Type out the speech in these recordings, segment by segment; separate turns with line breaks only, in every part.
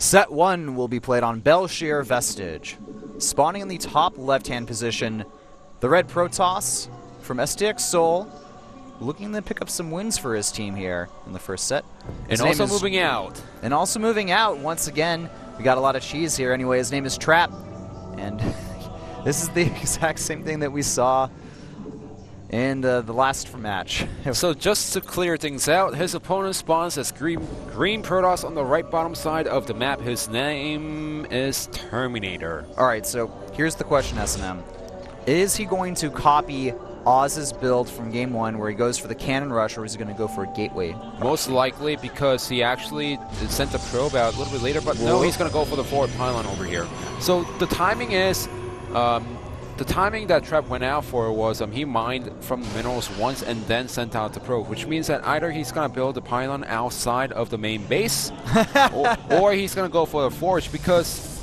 Set 1 will be played on Bel'Shir Vestige. Spawning in the top left-hand position, the red Protoss from STX Seoul, looking to pick up some wins for his team here in the first set.
And also moving out.
And also moving out, once again. We got a lot of cheese here anyway. His name is Trap. And this is the exact same thing that we saw in the last match.
So just to clear things out, his opponent spawns as green Protoss on the right bottom side of the map. His name is Terminator.
Alright, so here's the question, S&M. Is he going to copy Oz's build from game 1 where he goes for the cannon rush, or is he going to go for a gateway?
Most likely, because he actually sent the probe out a little bit later, but no, he's going to go for the forward pylon over here. So the timing is... the timing that Trap went out for was he mined from the minerals once and then sent out the probe, which means that either he's going to build the pylon outside of the main base or he's going to go for the forge, because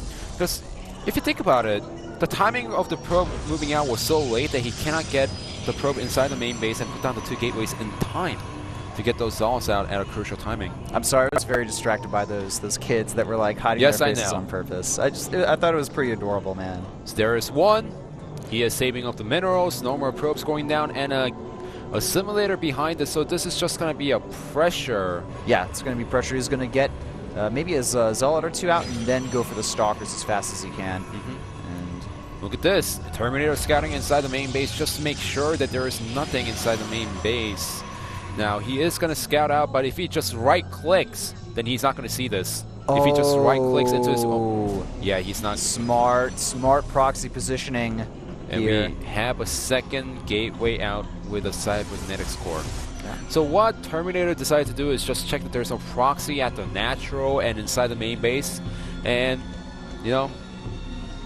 if you think about it, the timing of the probe moving out was so late that he cannot get the probe inside the main base and put down the 2 gateways in time to get those Zals out at a crucial timing.
I'm sorry, I was very distracted by those kids that were like hiding their faces on purpose. I thought it was pretty adorable, man.
So there is one. He is saving up the minerals, no more probes going down, and a simulator behind it, so this is just going to be a pressure.
Yeah, it's going to be pressure. He's going to get maybe a Zealot or 2 out and then go for the Stalkers as fast as he can. And
look at this. Terminator scouting inside the main base just to make sure that there is nothing inside the main base. Now, he is going to scout out, but if he just right-clicks, then he's not going to see this. If he just right-clicks into his own... Yeah, he's not...
Smart proxy positioning.
And
here.
we have a second gateway out with a cybernetics core. Yeah. So what Terminator decided to do is just check that there's a proxy at the natural and inside the main base. And, you know,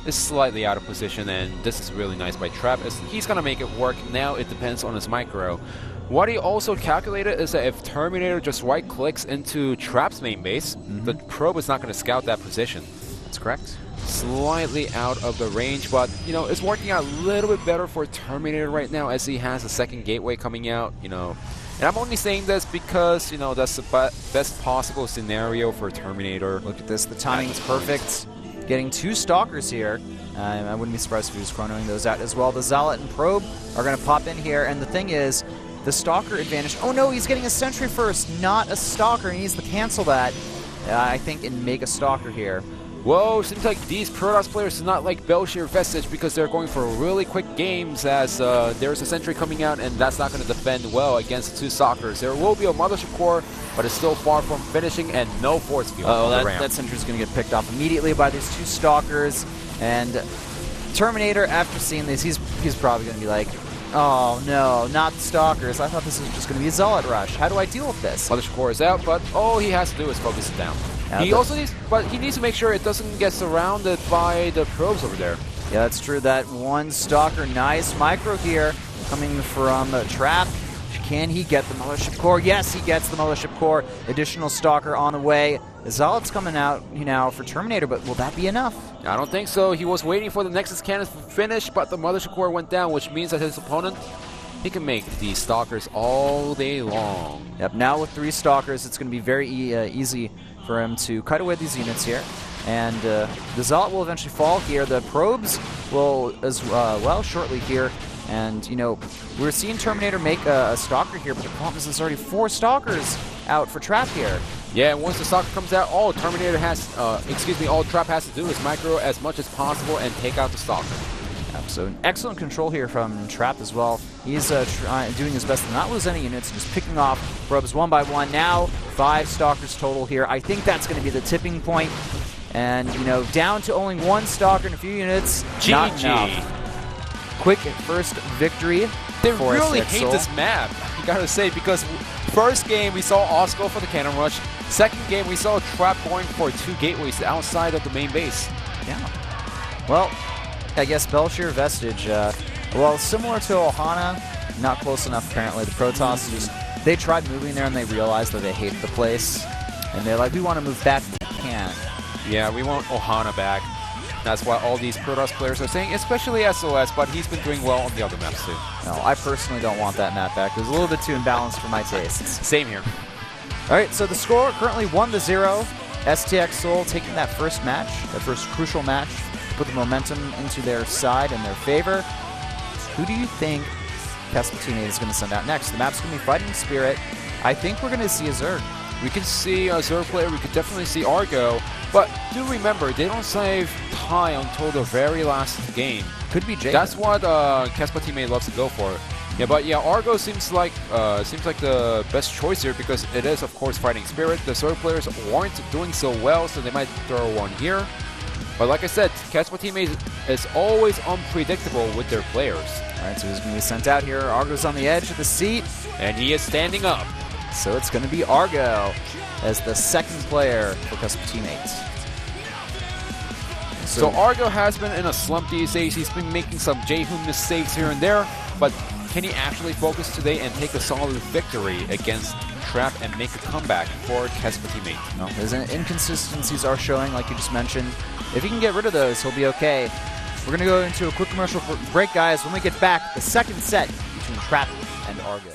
it's slightly out of position, and this is really nice by Trap. He's going to make it work. Now it depends on his micro. What he also calculated is that if Terminator just right-clicks into Trap's main base, the probe is not going to scout that position.
That's correct.
Slightly out of the range, but you know, it's working out a little bit better for Terminator right now as he has a second gateway coming out, you know. And I'm only saying this because, you know, that's the best possible scenario for Terminator.
Look at this, the timing is perfect. Getting 2 Stalkers here. I wouldn't be surprised if he was chronoing those out as well. The Zealot and Probe are going to pop in here, and the thing is, the Stalker advantage. Oh no, he's getting a Sentry first, not a Stalker. He needs to cancel that, I think, and make a Stalker here.
Whoa, seems like these Protoss players do not like Bel'Shir Vestige because they're going for really quick games as there's a Sentry coming out, and that's not going to defend well against 2 Stalkers. There will be a Mothership Core, but it's still far from finishing, and no force field on the ramp.
That Sentry's going to get picked off immediately by these 2 Stalkers, and Terminator, after seeing this, he's probably going to be like, oh no, not the Stalkers. I thought this was just going to be a Zealot rush. How do I deal with this?
Mothership Core is out, but all he has to do is focus it down. He also needs, but he needs to make sure it doesn't get surrounded by the probes over there.
Yeah, that's true. That 1 Stalker, nice micro here, coming from Trap. Can he get the Mothership Core? Yes, he gets the Mothership Core. Additional Stalker on the way. The Zealot's coming out, you know, for Terminator, but will that be enough?
I don't think so. He was waiting for the Nexus Cannon to finish, but the Mothership Core went down, which means that his opponent, he can make these Stalkers all day long.
Yep, now with 3 Stalkers, it's going to be very easy for him to cut away these units here. And the Zealot will eventually fall here. The Probes will as well shortly here. And, you know, we're seeing Terminator make a Stalker here, but the problem is there's already 4 Stalkers out for Trap here.
Yeah, once the Stalker comes out, all Terminator has, all Trap has to do is micro as much as possible and take out the Stalker.
So excellent control here from Trap as well. He's doing his best to not lose any units, just picking off probes one by one. Now 5 Stalkers total here. I think that's going to be the tipping point. And, you know, down to only 1 Stalker in a few units.
GG.
Not enough. Quick first victory.
They really hate this map, you gotta say, because first game we saw Oz go for the cannon rush. Second game we saw Trap going for 2 gateways outside of the main base.
Yeah. Well, I guess Bel'Shir Vestige, well, similar to Ohana, not close enough apparently. The Protoss they tried moving there and they realized that they hated the place. And they're like, we want to move back if we can.
Yeah, we want Ohana back. That's why all these Protoss players are saying, especially SOS, but he's been doing well on the other maps too.
No, I personally don't want that map back. It was a little bit too imbalanced for my tastes.
Same here.
All right, so the score currently 1-0. STX Seoul taking that first match, that first crucial match, put the momentum into their side in their favor. Who do you think Kespa Teammate is going to send out next? The map's going to be Fighting Spirit. I think we're going to see a Zerg.
We can see a Zerg player, we could definitely see Argo, but do remember, they don't save tie until the very last game.
Could be Jake.
That's what Kespa Teammate loves to go for. Yeah, but yeah, Argo seems like the best choice here because it is, of course, Fighting Spirit. The Zerg players aren't doing so well, so they might throw one here. But like I said, Kespa Teammate is always unpredictable with their players.
Alright, so he's going to be sent out here. Argo's on the edge of the seat.
And he is standing up.
So it's going to be Argo as the second player for Kespa Teammates.
So Argo has been in a slump these days. He's been making some Jehun mistakes here and there, but can he actually focus today and take a solid victory against Trap and make a comeback for Kespa Teammate?
No, his inconsistencies are showing, like you just mentioned. If he can get rid of those, he'll be okay. We're going to go into a quick commercial break, guys. When we get back, the second set between Trap and Argo.